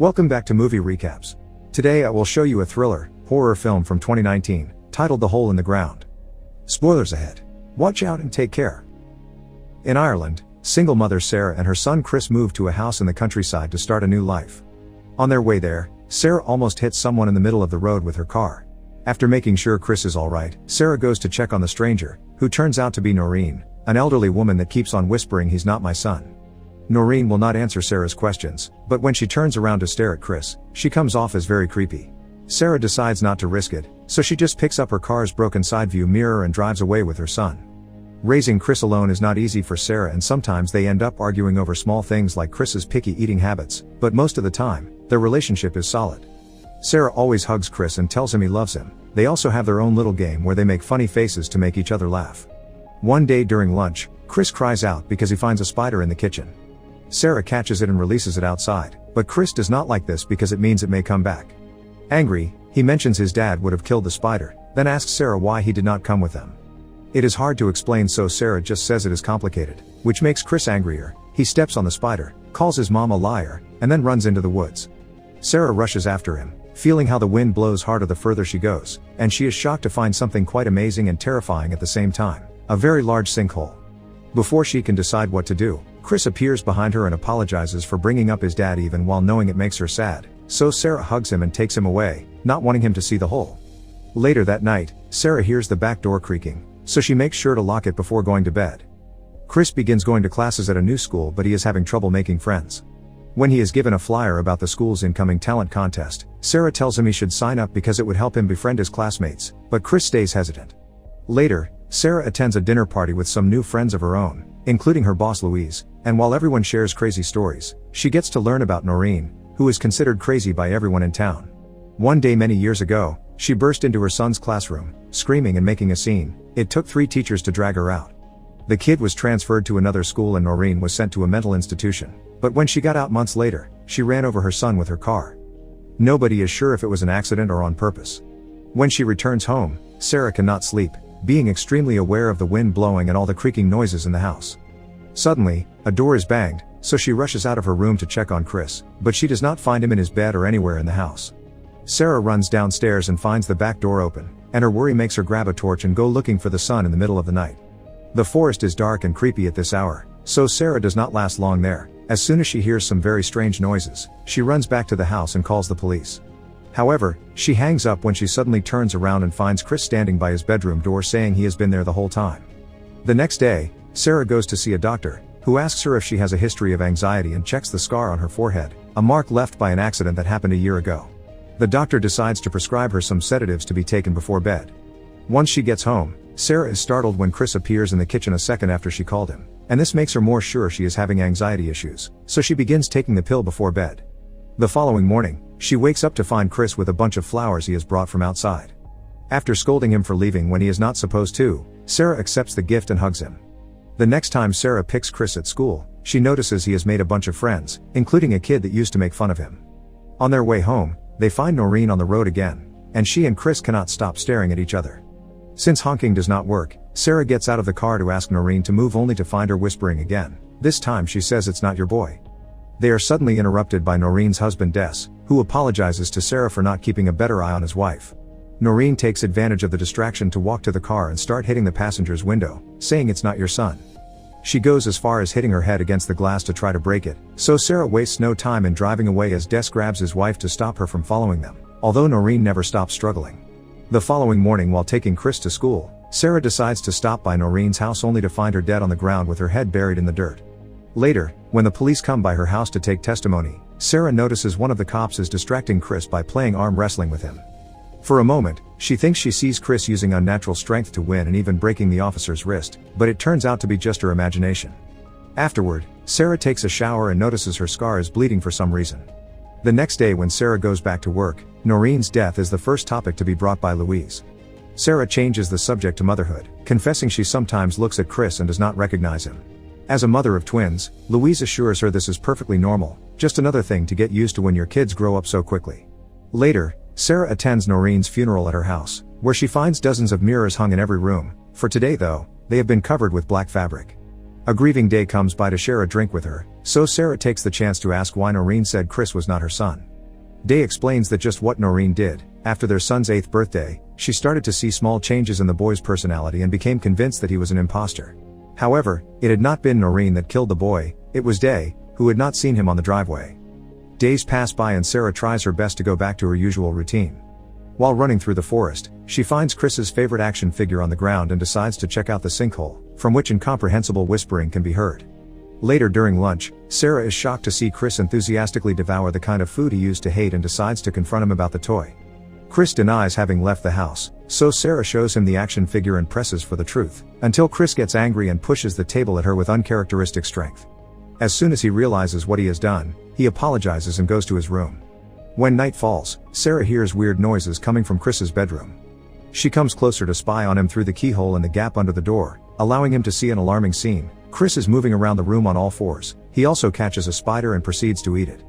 Welcome back to Movie Recaps. Today I will show you a thriller, horror film from 2019, titled The Hole in the Ground. Spoilers ahead. Watch out and take care. In Ireland, single mother Sarah and her son Chris moved to a house in the countryside to start a new life. On their way there, Sarah almost hits someone in the middle of the road with her car. After making sure Chris is alright, Sarah goes to check on the stranger, who turns out to be Noreen, an elderly woman that keeps on whispering "He's not my son." Noreen will not answer Sarah's questions, but when she turns around to stare at Chris, she comes off as very creepy. Sarah decides not to risk it, so she just picks up her car's broken side view mirror and drives away with her son. Raising Chris alone is not easy for Sarah, and sometimes they end up arguing over small things like Chris's picky eating habits, but most of the time, their relationship is solid. Sarah always hugs Chris and tells him he loves him. They also have their own little game where they make funny faces to make each other laugh. One day during lunch, Chris cries out because he finds a spider in the kitchen. Sarah catches it and releases it outside, but Chris does not like this because it means it may come back. Angry, he mentions his dad would have killed the spider, then asks Sarah why he did not come with them. It is hard to explain, so Sarah just says it is complicated, which makes Chris angrier. He steps on the spider, calls his mom a liar, and then runs into the woods. Sarah rushes after him, feeling how the wind blows harder the further she goes, and she is shocked to find something quite amazing and terrifying at the same time: a very large sinkhole. Before she can decide what to do, Chris appears behind her and apologizes for bringing up his dad even while knowing it makes her sad, so Sarah hugs him and takes him away, not wanting him to see the hole. Later that night, Sarah hears the back door creaking, so she makes sure to lock it before going to bed. Chris begins going to classes at a new school, but he is having trouble making friends. When he is given a flyer about the school's incoming talent contest, Sarah tells him he should sign up because it would help him befriend his classmates, but Chris stays hesitant. Later, Sarah attends a dinner party with some new friends of her own, including her boss Louise, and while everyone shares crazy stories, she gets to learn about Noreen, who is considered crazy by everyone in town. One day many years ago, she burst into her son's classroom, screaming and making a scene. It took 3 teachers to drag her out. The kid was transferred to another school and Noreen was sent to a mental institution, but when she got out months later, she ran over her son with her car. Nobody is sure if it was an accident or on purpose. When she returns home, Sarah cannot sleep, being extremely aware of the wind blowing and all the creaking noises in the house. Suddenly, a door is banged, so she rushes out of her room to check on Chris, but she does not find him in his bed or anywhere in the house. Sarah runs downstairs and finds the back door open, and her worry makes her grab a torch and go looking for the son in the middle of the night. The forest is dark and creepy at this hour, so Sarah does not last long there. As soon as she hears some very strange noises, she runs back to the house and calls the police. However, she hangs up when she suddenly turns around and finds Chris standing by his bedroom door saying he has been there the whole time. The next day, Sarah goes to see a doctor, who asks her if she has a history of anxiety and checks the scar on her forehead, a mark left by an accident that happened a year ago. The doctor decides to prescribe her some sedatives to be taken before bed. Once she gets home, Sarah is startled when Chris appears in the kitchen a second after she called him, and this makes her more sure she is having anxiety issues, so she begins taking the pill before bed. The following morning, she wakes up to find Chris with a bunch of flowers he has brought from outside. After scolding him for leaving when he is not supposed to, Sarah accepts the gift and hugs him. The next time Sarah picks Chris at school, she notices he has made a bunch of friends, including a kid that used to make fun of him. On their way home, they find Noreen on the road again, and she and Chris cannot stop staring at each other. Since honking does not work, Sarah gets out of the car to ask Noreen to move, only to find her whispering again. This time she says it's not your boy. They are suddenly interrupted by Noreen's husband Des, who apologizes to Sarah for not keeping a better eye on his wife. Noreen takes advantage of the distraction to walk to the car and start hitting the passenger's window, saying it's not your son. She goes as far as hitting her head against the glass to try to break it, so Sarah wastes no time in driving away as Des grabs his wife to stop her from following them, although Noreen never stops struggling. The following morning, while taking Chris to school, Sarah decides to stop by Noreen's house only to find her dead on the ground with her head buried in the dirt. Later, when the police come by her house to take testimony, Sarah notices one of the cops is distracting Chris by playing arm wrestling with him. For a moment, she thinks she sees Chris using unnatural strength to win and even breaking the officer's wrist, but it turns out to be just her imagination. Afterward, Sarah takes a shower and notices her scar is bleeding for some reason. The next day when Sarah goes back to work, Noreen's death is the first topic to be brought by Louise. Sarah changes the subject to motherhood, confessing she sometimes looks at Chris and does not recognize him. As a mother of twins, Louise assures her this is perfectly normal, just another thing to get used to when your kids grow up so quickly. Later, Sarah attends Noreen's funeral at her house, where she finds dozens of mirrors hung in every room. For today though, they have been covered with black fabric. A grieving day comes by to share a drink with her, so Sarah takes the chance to ask why Noreen said Chris was not her son. Day explains that just what Noreen did. After their son's 8th birthday, she started to see small changes in the boy's personality and became convinced that he was an imposter. However, it had not been Noreen that killed the boy, it was Day, who had not seen him on the driveway. Days pass by and Sarah tries her best to go back to her usual routine. While running through the forest, she finds Chris's favorite action figure on the ground and decides to check out the sinkhole, from which incomprehensible whispering can be heard. Later during lunch, Sarah is shocked to see Chris enthusiastically devour the kind of food he used to hate and decides to confront him about the toy. Chris denies having left the house, so Sarah shows him the action figure and presses for the truth, until Chris gets angry and pushes the table at her with uncharacteristic strength. As soon as he realizes what he has done, he apologizes and goes to his room. When night falls, Sarah hears weird noises coming from Chris's bedroom. She comes closer to spy on him through the keyhole in the gap under the door, allowing him to see an alarming scene. Chris is moving around the room on all fours. He also catches a spider and proceeds to eat it.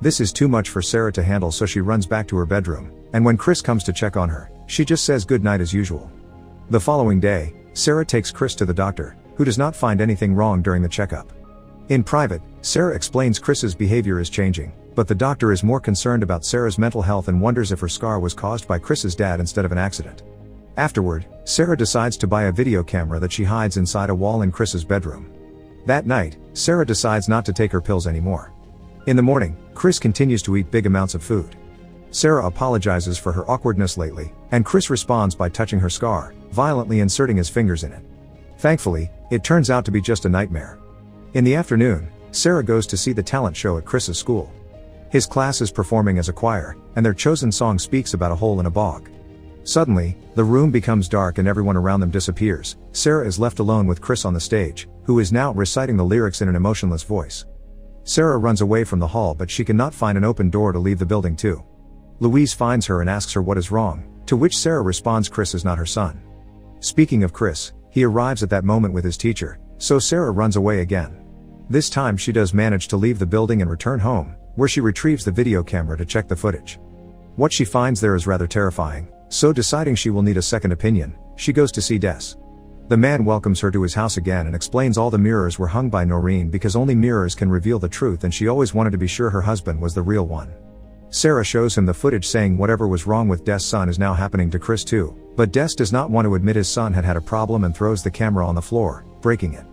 This is too much for Sarah to handle, so she runs back to her bedroom, and when Chris comes to check on her, she just says good night as usual. The following day, Sarah takes Chris to the doctor, who does not find anything wrong during the checkup. In private, Sarah explains Chris's behavior is changing, but the doctor is more concerned about Sarah's mental health and wonders if her scar was caused by Chris's dad instead of an accident. Afterward, Sarah decides to buy a video camera that she hides inside a wall in Chris's bedroom. That night, Sarah decides not to take her pills anymore. In the morning, Chris continues to eat big amounts of food. Sarah apologizes for her awkwardness lately, and Chris responds by touching her scar, violently inserting his fingers in it. Thankfully, it turns out to be just a nightmare. In the afternoon, Sarah goes to see the talent show at Chris's school. His class is performing as a choir, and their chosen song speaks about a hole in a bog. Suddenly, the room becomes dark and everyone around them disappears. Sarah is left alone with Chris on the stage, who is now reciting the lyrics in an emotionless voice. Sarah runs away from the hall, but she cannot find an open door to leave the building to. Louise finds her and asks her what is wrong, to which Sarah responds Chris is not her son. Speaking of Chris, he arrives at that moment with his teacher, so Sarah runs away again. This time she does manage to leave the building and return home, where she retrieves the video camera to check the footage. What she finds there is rather terrifying, so deciding she will need a second opinion, she goes to see Des. The man welcomes her to his house again and explains all the mirrors were hung by Noreen because only mirrors can reveal the truth and she always wanted to be sure her husband was the real one. Sarah shows him the footage saying whatever was wrong with Des' son is now happening to Chris too, but Des does not want to admit his son had had a problem and throws the camera on the floor, breaking it.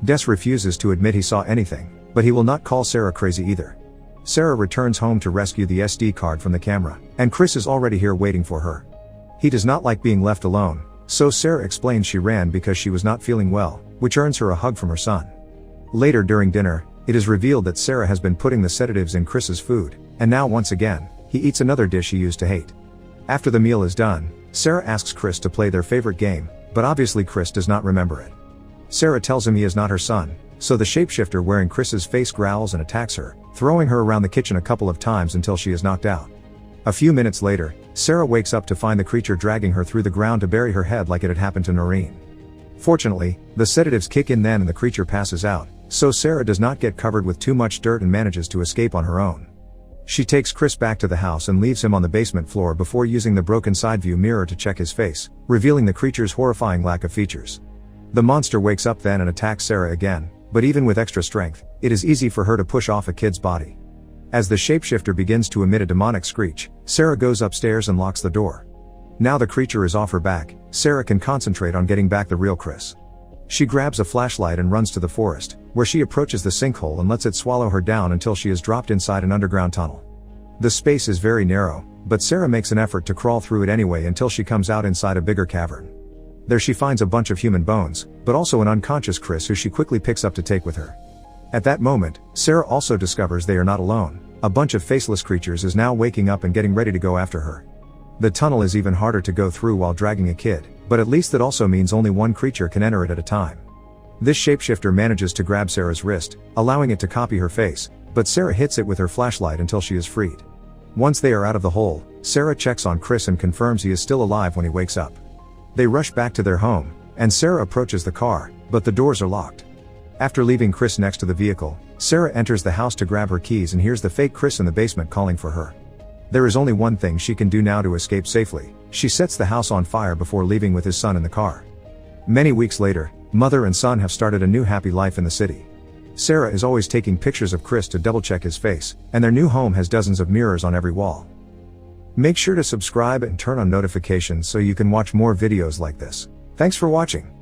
Des refuses to admit he saw anything, but he will not call Sarah crazy either. Sarah returns home to rescue the SD card from the camera, and Chris is already here waiting for her. He does not like being left alone, so Sarah explains she ran because she was not feeling well, which earns her a hug from her son. Later during dinner, it is revealed that Sarah has been putting the sedatives in Chris's food, and now once again, he eats another dish he used to hate. After the meal is done, Sarah asks Chris to play their favorite game, but obviously Chris does not remember it. Sarah tells him he is not her son, so the shapeshifter wearing Chris's face growls and attacks her, throwing her around the kitchen a couple of times until she is knocked out. A few minutes later, Sarah wakes up to find the creature dragging her through the ground to bury her head like it had happened to Noreen. Fortunately, the sedatives kick in then and the creature passes out, so Sarah does not get covered with too much dirt and manages to escape on her own. She takes Chris back to the house and leaves him on the basement floor before using the broken side view mirror to check his face, revealing the creature's horrifying lack of features. The monster wakes up then and attacks Sarah again, but even with extra strength, it is easy for her to push off a kid's body. As the shapeshifter begins to emit a demonic screech, Sarah goes upstairs and locks the door. Now the creature is off her back, Sarah can concentrate on getting back the real Chris. She grabs a flashlight and runs to the forest, where she approaches the sinkhole and lets it swallow her down until she is dropped inside an underground tunnel. The space is very narrow, but Sarah makes an effort to crawl through it anyway until she comes out inside a bigger cavern. There she finds a bunch of human bones, but also an unconscious Chris who she quickly picks up to take with her. At that moment, Sarah also discovers they are not alone. A bunch of faceless creatures is now waking up and getting ready to go after her. The tunnel is even harder to go through while dragging a kid, but at least that also means only one creature can enter it at a time. This shapeshifter manages to grab Sarah's wrist, allowing it to copy her face, but Sarah hits it with her flashlight until she is freed. Once they are out of the hole, Sarah checks on Chris and confirms he is still alive when he wakes up. They rush back to their home, and Sarah approaches the car, but the doors are locked. After leaving Chris next to the vehicle, Sarah enters the house to grab her keys and hears the fake Chris in the basement calling for her. There is only one thing she can do now to escape safely. She sets the house on fire before leaving with his son in the car. Many weeks later, mother and son have started a new happy life in the city. Sarah is always taking pictures of Chris to double-check his face, and their new home has dozens of mirrors on every wall. Make sure to subscribe and turn on notifications so you can watch more videos like this. Thanks for watching.